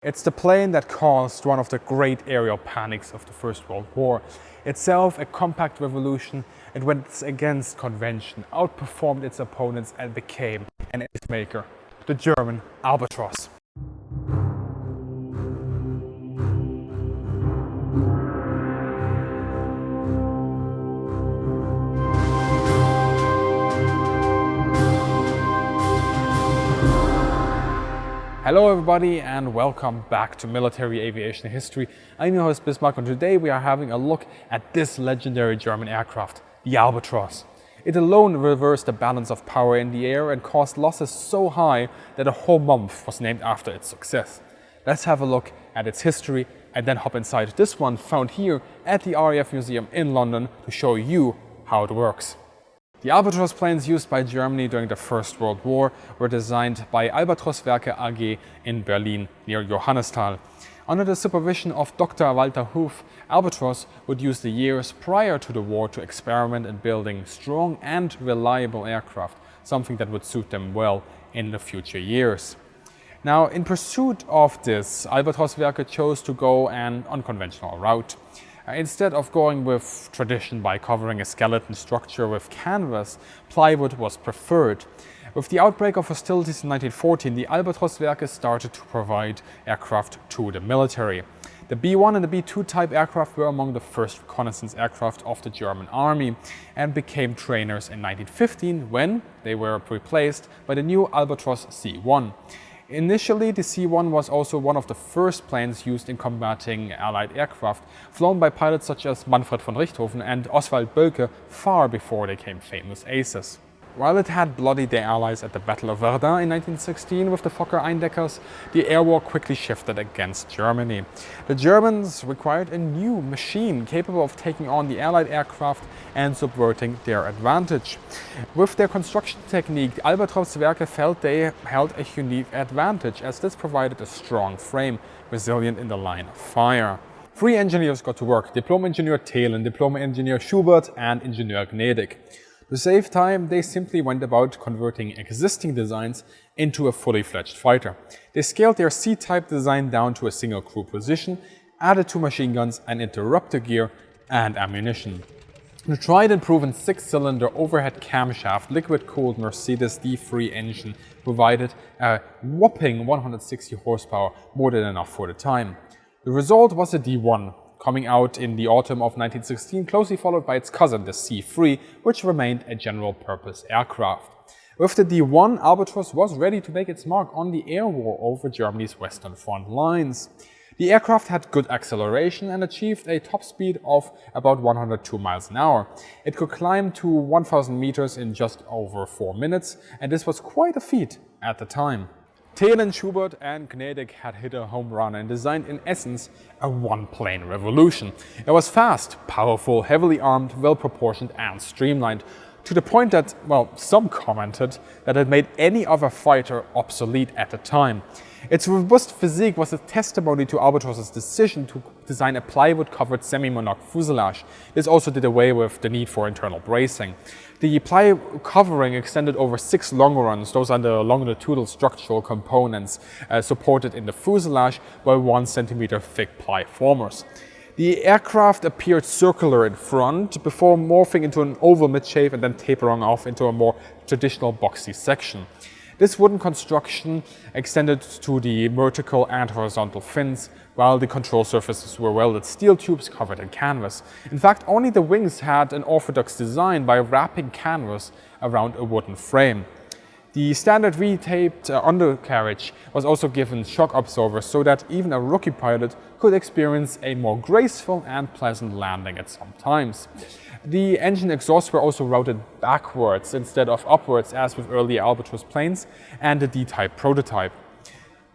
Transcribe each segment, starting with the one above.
It's the plane that caused one of the great aerial panics of the First World War. Itself a compact revolution, it went against convention, outperformed its opponents and became an age maker, the German Albatros. Hello everybody and welcome back to Military Aviation History. I'm your host Bismarck and today we are having a look at this legendary German aircraft, the Albatros. It alone reversed the balance of power in the air and caused losses so high that a whole month was named after its success. Let's have a look at its history and then hop inside this one found here at the RAF Museum in London to show you how it works. The Albatros planes used by Germany during the First World War were designed by Albatros Werke AG in Berlin near Johannisthal. Under the supervision of Dr. Walter Hoof, Albatros would use the years prior to the war to experiment in building strong and reliable aircraft, something that would suit them well in the future years. Now, in pursuit of this, Albatros Werke chose to go an unconventional route. Instead of going with tradition by covering a skeleton structure with canvas, plywood was preferred. With the outbreak of hostilities in 1914, the Albatros Werke started to provide aircraft to the military. The B.I and the B.II type aircraft were among the first reconnaissance aircraft of the German army and became trainers in 1915 when they were replaced by the new Albatros C.I. Initially, the C.I was also one of the first planes used in combating Allied aircraft, flown by pilots such as Manfred von Richthofen and Oswald Bölke far before they became famous aces. While it had bloodied the Allies at the Battle of Verdun in 1916 with the Fokker Eindeckers, the air war quickly shifted against Germany. The Germans required a new machine capable of taking on the Allied aircraft and subverting their advantage. With their construction technique, the Albatros Werke felt they held a unique advantage as this provided a strong frame, resilient in the line of fire. Three engineers got to work: Diplom Engineer Thelen, Diplom Engineer Schubert and Engineer Gnedig. To save time, they simply went about converting existing designs into a fully fledged fighter. They scaled their C-type design down to a single crew position, added two machine guns, an interrupter gear and ammunition. The tried and proven 6-cylinder overhead camshaft liquid-cooled Mercedes D.IV engine provided a whopping 160 horsepower, more than enough for the time. The result was a D.I, coming out in the autumn of 1916, closely followed by its cousin, the C.III, which remained a general-purpose aircraft. With the D.I, Albatros was ready to make its mark on the air war over Germany's western front lines. The aircraft had good acceleration and achieved a top speed of about 102 miles an hour. It could climb to 1,000 meters in just over 4 minutes, and this was quite a feat at the time. Thelen, Schubert and Gnedig had hit a home run and designed in essence a one-plane revolution. It was fast, powerful, heavily armed, well-proportioned and streamlined, to the point that, well, some commented that it made any other fighter obsolete at the time. Its robust physique was a testimony to Albatros's decision to design a plywood-covered semi-monocoque fuselage. This also did away with the need for internal bracing. The ply covering extended over 6 longerons. Those are the longitudinal structural components supported in the fuselage by 1 centimeter thick ply formers. The aircraft appeared circular in front before morphing into an oval midshape and then tapering off into a more traditional boxy section. This wooden construction extended to the vertical and horizontal fins, while the control surfaces were welded steel tubes covered in canvas. In fact, only the wings had an orthodox design by wrapping canvas around a wooden frame. The standard V-taped undercarriage was also given shock absorbers so that even a rookie pilot could experience a more graceful and pleasant landing at some times. The engine exhausts were also routed backwards instead of upwards as with earlier Albatros planes and the D-type prototype.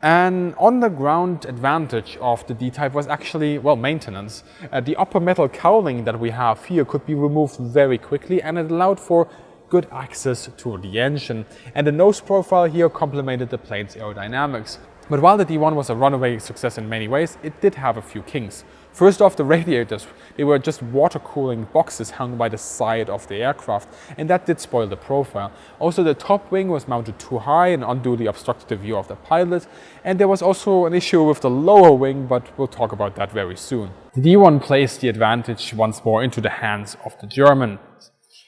An on-the-ground advantage of the D-type was actually, well, maintenance. The upper metal cowling that we have here could be removed very quickly and it allowed for good access to the engine, and the nose profile here complemented the plane's aerodynamics. But while the D.I was a runaway success in many ways, it did have a few kinks. First off, the radiators. They were just water cooling boxes hung by the side of the aircraft, and that did spoil the profile. Also, the top wing was mounted too high and unduly obstructed the view of the pilot, and there was also an issue with the lower wing, but we'll talk about that very soon. The D.I placed the advantage once more into the hands of the Germans.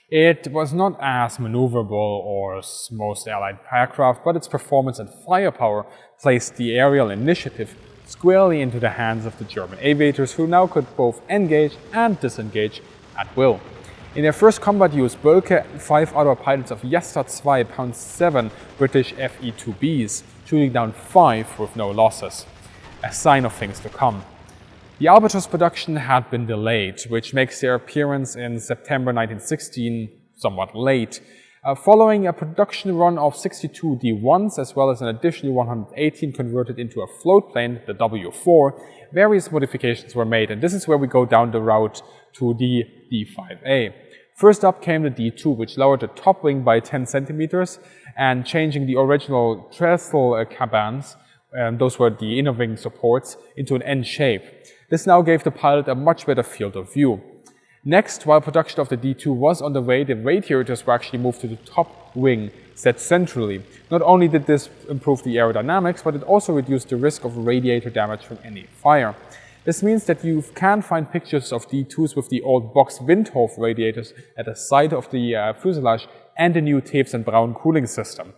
It was not as maneuverable as most Allied aircraft, but its performance and firepower placed the aerial initiative squarely into the hands of the German aviators, who now could both engage and disengage at will. In their first combat use, Bölke and 5 other pilots of Jasta II pounced 7 British Fe-2Bs, shooting down 5 with no losses, a sign of things to come. The Albatros production had been delayed, which makes their appearance in September 1916 somewhat late. Following a production run of 62 D1s, as well as an additional 118 converted into a float plane, the W4, various modifications were made, and this is where we go down the route to the D.V. First up came the D.II, which lowered the top wing by 10 centimeters and changing the original trestle cabans, those were the inner wing supports, into an N shape. This now gave the pilot a much better field of view. Next, while production of the D.II was on the way, the radiators were actually moved to the top wing, set centrally. Not only did this improve the aerodynamics, but it also reduced the risk of radiator damage from any fire. This means that you can find pictures of D.IIs with the old box Windhof radiators at the side of the fuselage and the new Teves and Braun cooling system.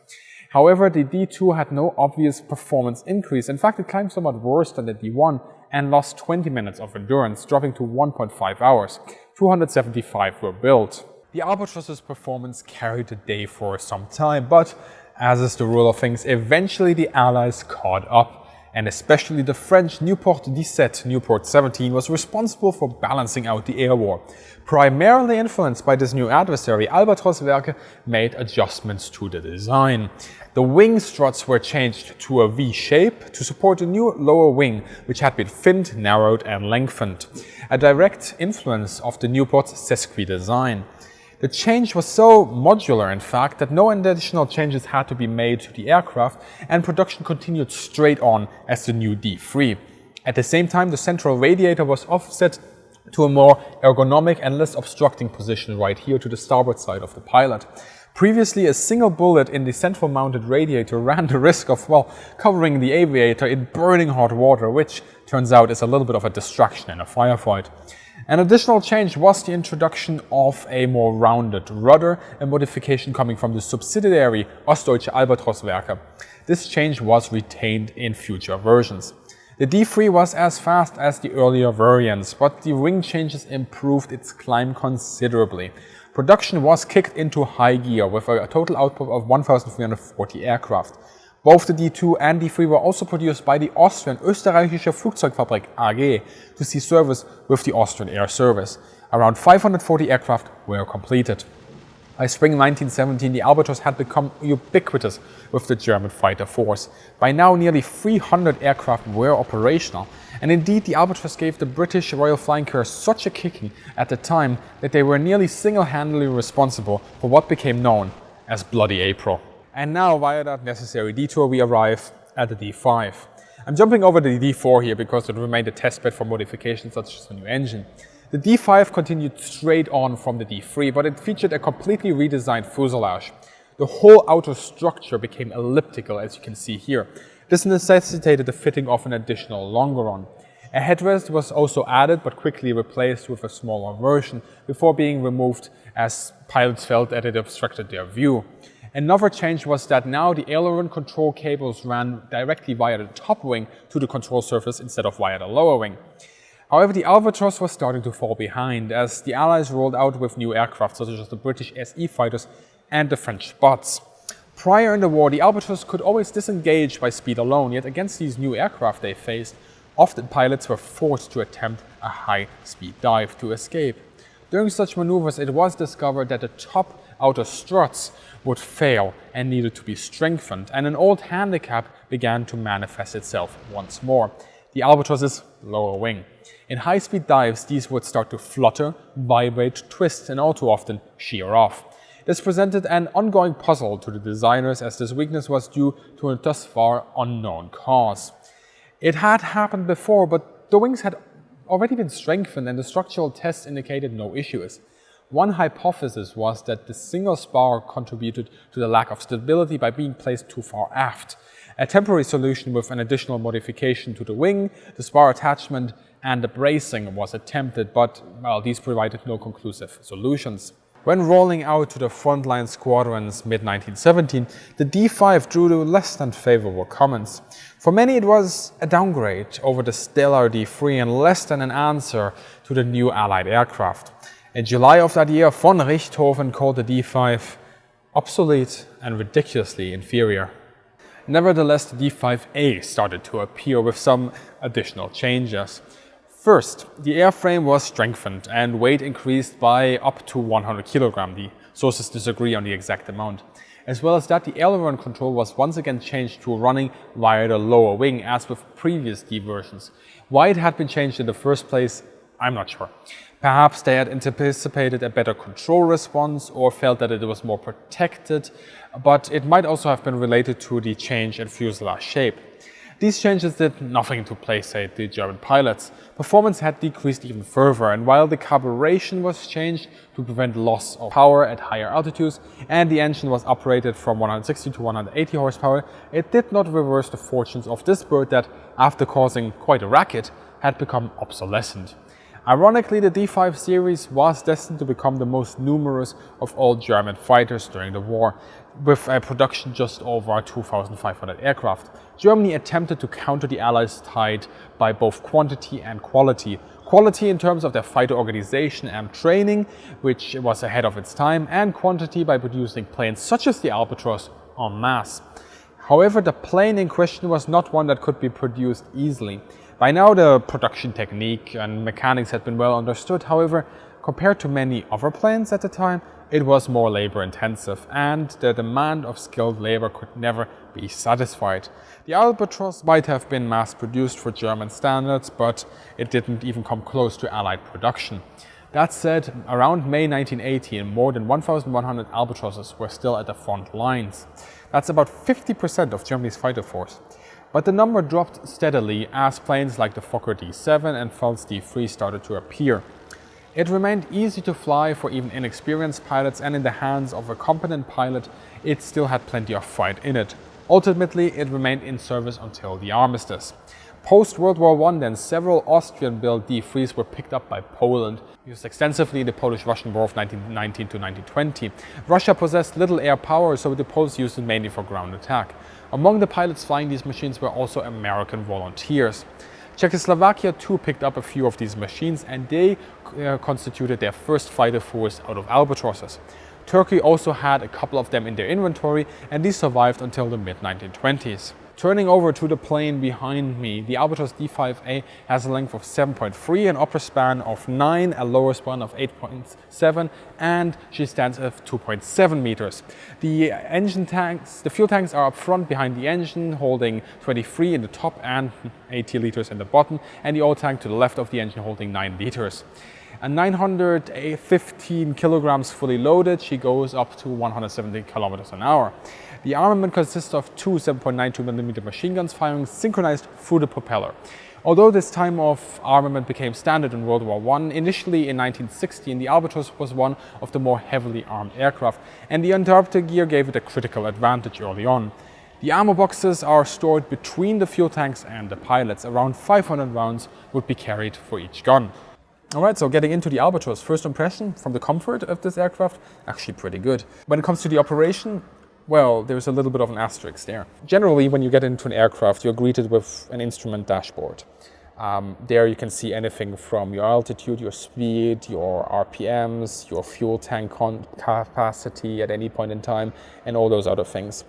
However, the D.II had no obvious performance increase. In fact, it climbed somewhat worse than the D.I and lost 20 minutes of endurance, dropping to 1.5 hours. 275 were built. The Albatros's performance carried the day for some time, but as is the rule of things, eventually the Allies caught up. And especially the French Nieuport 17, Nieuport 17 was responsible for balancing out the air war. Primarily influenced by this new adversary, Albatros Werke made adjustments to the design. The wing struts were changed to a V shape to support a new lower wing, which had been thinned, narrowed and lengthened, a direct influence of the Nieuport Sesqui design. The change was so modular, in fact, that no additional changes had to be made to the aircraft, and production continued straight on as the new D.III. At the same time, the central radiator was offset to a more ergonomic and less obstructing position right here to the starboard side of the pilot. Previously, a single bullet in the central mounted radiator ran the risk of, covering the aviator in burning hot water, which turns out is a little bit of a distraction in a firefight. An additional change was the introduction of a more rounded rudder, a modification coming from the subsidiary Ostdeutsche Albatros Werke. This change was retained in future versions. The D.III was as fast as the earlier variants, but the wing changes improved its climb considerably. Production was kicked into high gear with a total output of 1,340 aircraft. Both the D.II and D.III were also produced by the Austrian Österreichische Flugzeugfabrik AG to see service with the Austrian Air Service. Around 540 aircraft were completed. By spring 1917, the Albatros had become ubiquitous with the German fighter force. By now, nearly 300 aircraft were operational. And indeed, the Albatros gave the British Royal Flying Corps such a kicking at the time that they were nearly single-handedly responsible for what became known as Bloody April. And now, via that necessary detour, we arrive at the D.V. I'm jumping over the D.IV here because it remained a testbed for modifications such as a new engine. The D.V continued straight on from the D.III, but it featured a completely redesigned fuselage. The whole outer structure became elliptical, as you can see here. This necessitated the fitting of an additional longeron. A headrest was also added, but quickly replaced with a smaller version before being removed as pilots felt that it obstructed their view. Another change was that now the aileron control cables ran directly via the top wing to the control surface instead of via the lower wing. However, the Albatros was starting to fall behind as the Allies rolled out with new aircraft such as the British SE fighters and the French Spots. Prior in the war, the Albatros could always disengage by speed alone, yet against these new aircraft they faced, often pilots were forced to attempt a high-speed dive to escape. During such maneuvers, it was discovered that the top outer struts would fail and needed to be strengthened, and an old handicap began to manifest itself once more: the Albatros's lower wing. In high-speed dives, these would start to flutter, vibrate, twist, and all too often shear off. This presented an ongoing puzzle to the designers, as this weakness was due to a thus far unknown cause. It had happened before, but the wings had already been strengthened and the structural tests indicated no issues. One hypothesis was that the single spar contributed to the lack of stability by being placed too far aft. A temporary solution with an additional modification to the wing, the spar attachment and the bracing was attempted, but well, these provided no conclusive solutions. When rolling out to the frontline squadrons mid-1917, the D.V drew to less than favorable comments. For many it was a downgrade over the stellar D.III and less than an answer to the new Allied aircraft. In July of that year, von Richthofen called the D.V obsolete and ridiculously inferior. Nevertheless, the D.V started to appear with some additional changes. First, the airframe was strengthened and weight increased by up to 100 kg. The sources disagree on the exact amount. As well as that, the aileron control was once again changed to running via the lower wing, as with previous D versions. Why it had been changed in the first place, I'm not sure. Perhaps they had anticipated a better control response or felt that it was more protected, but it might also have been related to the change in fuselage shape. These changes did nothing to placate the German pilots. Performance had decreased even further, and while the carburation was changed to prevent loss of power at higher altitudes and the engine was operated from 160 to 180 horsepower, it did not reverse the fortunes of this bird that, after causing quite a racket, had become obsolescent. Ironically, the D.V series was destined to become the most numerous of all German fighters during the war, with a production just over 2,500 aircraft. Germany attempted to counter the Allies' tide by both quantity and quality. Quality in terms of their fighter organization and training, which was ahead of its time, and quantity by producing planes such as the Albatros en masse. However, the plane in question was not one that could be produced easily. By now, the production technique and mechanics had been well understood. However, compared to many other planes at the time, it was more labor-intensive, and the demand of skilled labor could never be satisfied. The Albatros might have been mass-produced for German standards, but it didn't even come close to Allied production. That said, around May 1918, more than 1,100 Albatrosses were still at the front lines. That's about 50% of Germany's fighter force. But the number dropped steadily as planes like the Fokker D.7 and Pfalz D.III started to appear. It remained easy to fly for even inexperienced pilots, and in the hands of a competent pilot, it still had plenty of fight in it. Ultimately, it remained in service until the armistice. Post-World War I, then, several Austrian-built D.IIIs were picked up by Poland, used extensively in the Polish-Russian War of 1919 to 1920. Russia possessed little air power, so the Poles used it mainly for ground attack. Among the pilots flying these machines were also American volunteers. Czechoslovakia too picked up a few of these machines, and they constituted their first fighter force out of Albatrosses. Turkey also had a couple of them in their inventory, and these survived until the mid-1920s. Turning over to the plane behind me, the Albatros D.V has a length of 7.3, an upper span of 9, a lower span of 8.7, and she stands at 2.7 meters. The fuel tanks are up front behind the engine, holding 23 in the top and 80 liters in the bottom, and the oil tank to the left of the engine holding 9 liters. At 915 kilograms fully loaded, she goes up to 170 kilometers an hour. The armament consists of two 7.92mm machine guns firing synchronized through the propeller. Although this type of armament became standard in World War I, initially in 1916, the Albatros was one of the more heavily armed aircraft, and the interrupter gear gave it a critical advantage early on. The armor boxes are stored between the fuel tanks and the pilots. Around 500 rounds would be carried for each gun. Alright, so getting into the Albatros, first impression from the comfort of this aircraft, actually pretty good. When it comes to the operation, well, there's a little bit of an asterisk there. Generally, when you get into an aircraft, you're greeted with an instrument dashboard. There you can see anything from your altitude, your speed, your RPMs, your fuel tank capacity at any point in time, and all those other things.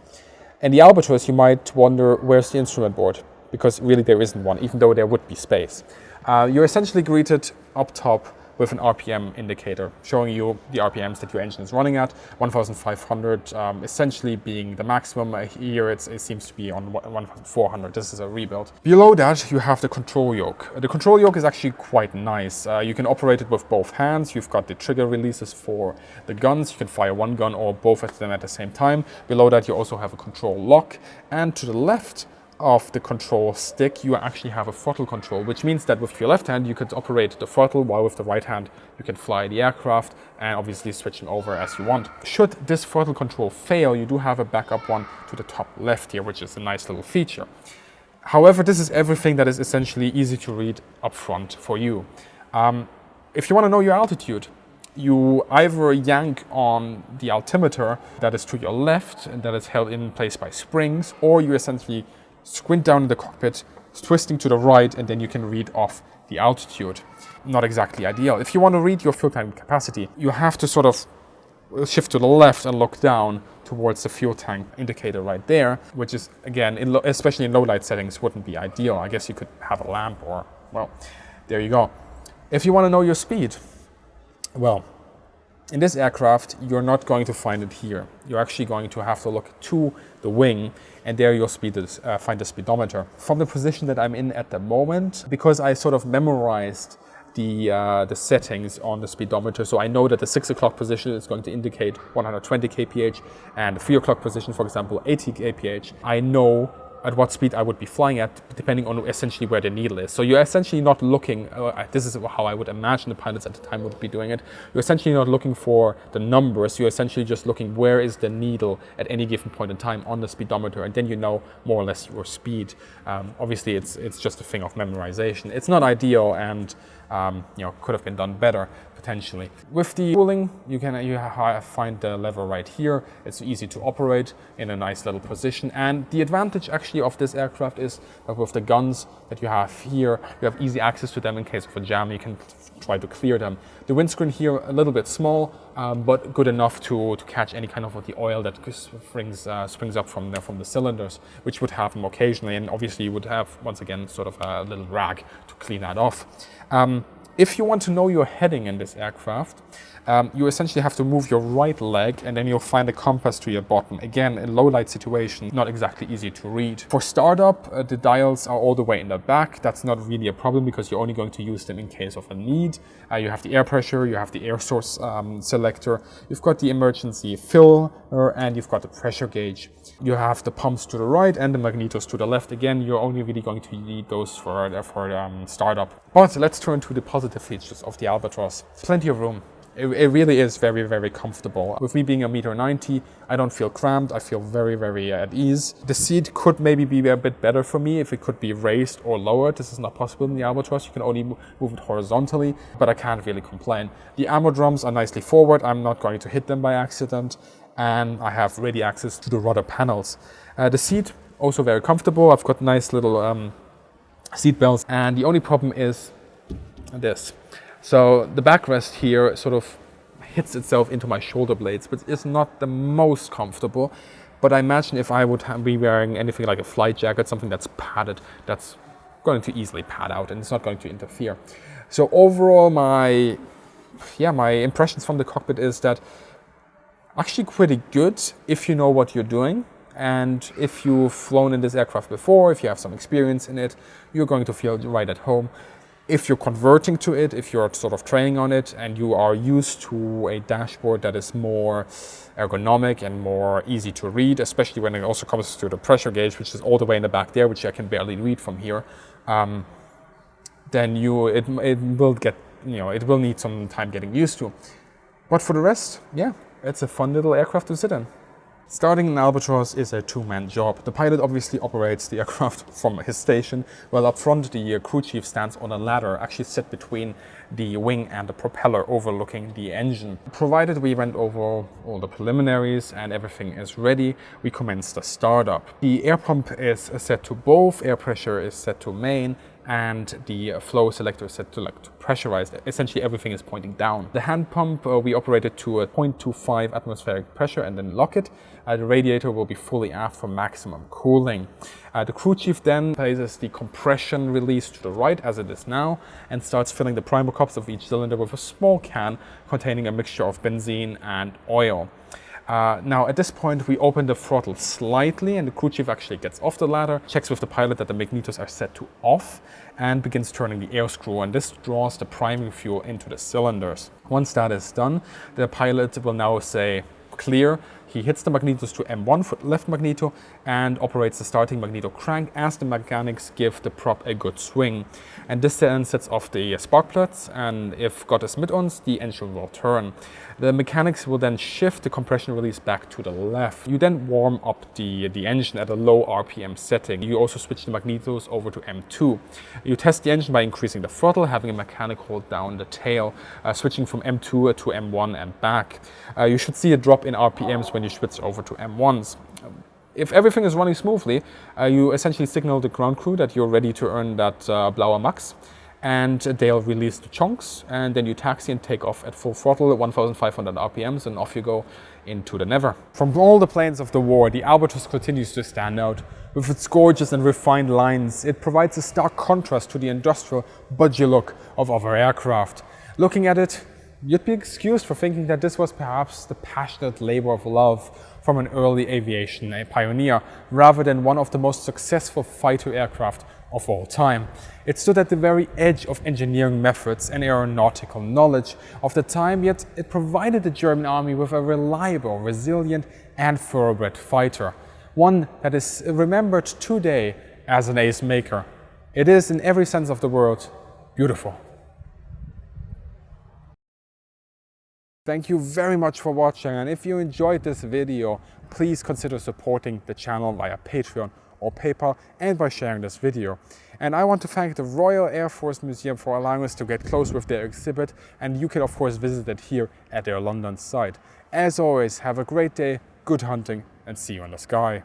And the Albatros, you might wonder, where's the instrument board? Because really there isn't one, even though there would be space. You're essentially greeted up top with an RPM indicator showing you the RPMs that your engine is running at. 1,500 essentially being the maximum. Here it seems to be on 1,400. This is a rebuild. Below that you have the control yoke. The control yoke is actually quite nice. You can operate it with both hands. You've got the trigger releases for the guns. You can fire one gun or both of them at the same time. Below that you also have a control lock, and to the left of the control stick you actually have a throttle control, which means that with your left hand you could operate the throttle, while with the right hand you can fly the aircraft and obviously switching over as you want. Should this throttle control fail, you do have a backup one to the top left here, which is a nice little feature. However, this is everything that is essentially easy to read up front for you. If you want to know your altitude, you either yank on the altimeter that is to your left and that is held in place by springs, or you essentially squint down in the cockpit, twisting to the right, and then you can read off the altitude. Not exactly ideal. If you want to read your fuel tank capacity, you have to sort of shift to the left and look down towards the fuel tank indicator right there, which is, again, especially in low light settings, wouldn't be ideal. I guess you could have a lamp or, well, there you go. If you want to know your speed, well, in this aircraft, you're not going to find it here. You're actually going to have to look to the wing, and there you'll find the speedometer. From the position that I'm in at the moment, because I sort of memorized the settings on the speedometer, so I know that the 6 o'clock position is going to indicate 120 kph, and the 3 o'clock position, for example, 80 kph. I know at what speed I would be flying at, depending on essentially where the needle is. So you're essentially not looking, this is how I would imagine the pilots at the time would be doing it, you're essentially not looking for the numbers, you're essentially just looking where is the needle at any given point in time on the speedometer, and then you know more or less your speed. Obviously it's just a thing of memorization. It's not ideal, and could have been done better potentially. With the cooling, you find the lever right here. It's easy to operate in a nice little position, and the advantage actually of this aircraft is that with the guns that you have here, you have easy access to them in case of a jam. You can try to clear them. The windscreen here a little bit small, but good enough to catch any kind of the oil that springs up from the cylinders, which would happen occasionally, and obviously you would have once again sort of a little rag to clean that off. If you want to know your heading in this aircraft, you essentially have to move your right leg, and then you'll find a compass to your bottom. Again, in low light situation, not exactly easy to read. For startup, the dials are all the way in the back. That's not really a problem because you're only going to use them in case of a need. You have the air pressure, you have the air source selector, you've got the emergency filler, and you've got the pressure gauge. You have the pumps to the right and the magnetos to the left. Again, you're only really going to need those for startup. But let's turn to the positive features of the Albatros. Plenty of room. It really is very, very comfortable. With me being 1.90 m, I don't feel cramped. I feel very, very at ease. The seat could maybe be a bit better for me if it could be raised or lowered. This is not possible in the Albatros. You can only move it horizontally, but I can't really complain. The ammo drums are nicely forward. I'm not going to hit them by accident. And I have ready access to the rudder panels. The seat, also very comfortable. I've got nice little seat belts. And the only problem is this. So the backrest here sort of hits itself into my shoulder blades, but it's not the most comfortable. But I imagine if I would be wearing anything like a flight jacket, something that's padded, that's going to easily pad out and it's not going to interfere. So overall, my impressions from the cockpit is that actually pretty good if you know what you're doing. And if you've flown in this aircraft before, if you have some experience in it, you're going to feel right at home. If you're converting to it, if you're sort of training on it and you are used to a dashboard that is more ergonomic and more easy to read, especially when it also comes to the pressure gauge, which is all the way in the back there, which I can barely read from here, then it will need some time getting used to. But for the rest, yeah, it's a fun little aircraft to sit in. Starting an Albatros is a two-man job. The pilot obviously operates the aircraft from his station, while up front the crew chief stands on a ladder, actually set between the wing and the propeller overlooking the engine. Provided we went over all the preliminaries and everything is ready, we commence the startup. The air pump is set to both, air pressure is set to main, and the flow selector is set to pressurize. Essentially everything is pointing down. The hand pump we operated to a 0.25 atmospheric pressure and then lock it. The radiator will be fully aft for maximum cooling. The crew chief then places the compression release to the right as it is now and starts filling the primer cups of each cylinder with a small can containing a mixture of benzene and oil. Now at this point we open the throttle slightly and the crew chief actually gets off the ladder, checks with the pilot that the magnetos are set to off and begins turning the air screw, and this draws the priming fuel into the cylinders. Once that is done, the pilot will now say clear. He hits the magnetos to M1 for the left magneto and operates the starting magneto crank as the mechanics give the prop a good swing. And this then sets off the spark plugs, and if God is mit uns, the engine will turn. The mechanics will then shift the compression release back to the left. You then warm up the engine at a low RPM setting. You also switch the magnetos over to M2. You test the engine by increasing the throttle, having a mechanic hold down the tail, switching from M2 to M1 and back. You should see a drop in RPMs when you switch over to M1s. If everything is running smoothly, you essentially signal the ground crew that you're ready to earn that Blauer Max, and they'll release the chunks, and then you taxi and take off at full throttle at 1,500 RPMs, and off you go into the never. From all the planes of the war, the Albatros continues to stand out. With its gorgeous and refined lines, it provides a stark contrast to the industrial, budgie look of other aircraft. Looking at it, you'd be excused for thinking that this was perhaps the passionate labor of love from an early aviation pioneer, rather than one of the most successful fighter aircraft of all time. It stood at the very edge of engineering methods and aeronautical knowledge of the time, yet it provided the German army with a reliable, resilient and thoroughbred fighter. One that is remembered today as an ace maker. It is, in every sense of the word, beautiful. Thank you very much for watching, and if you enjoyed this video, please consider supporting the channel via Patreon or PayPal and by sharing this video. And I want to thank the Royal Air Force Museum for allowing us to get close with their exhibit, and you can of course visit it here at their London site. As always, have a great day, good hunting, and see you in the sky.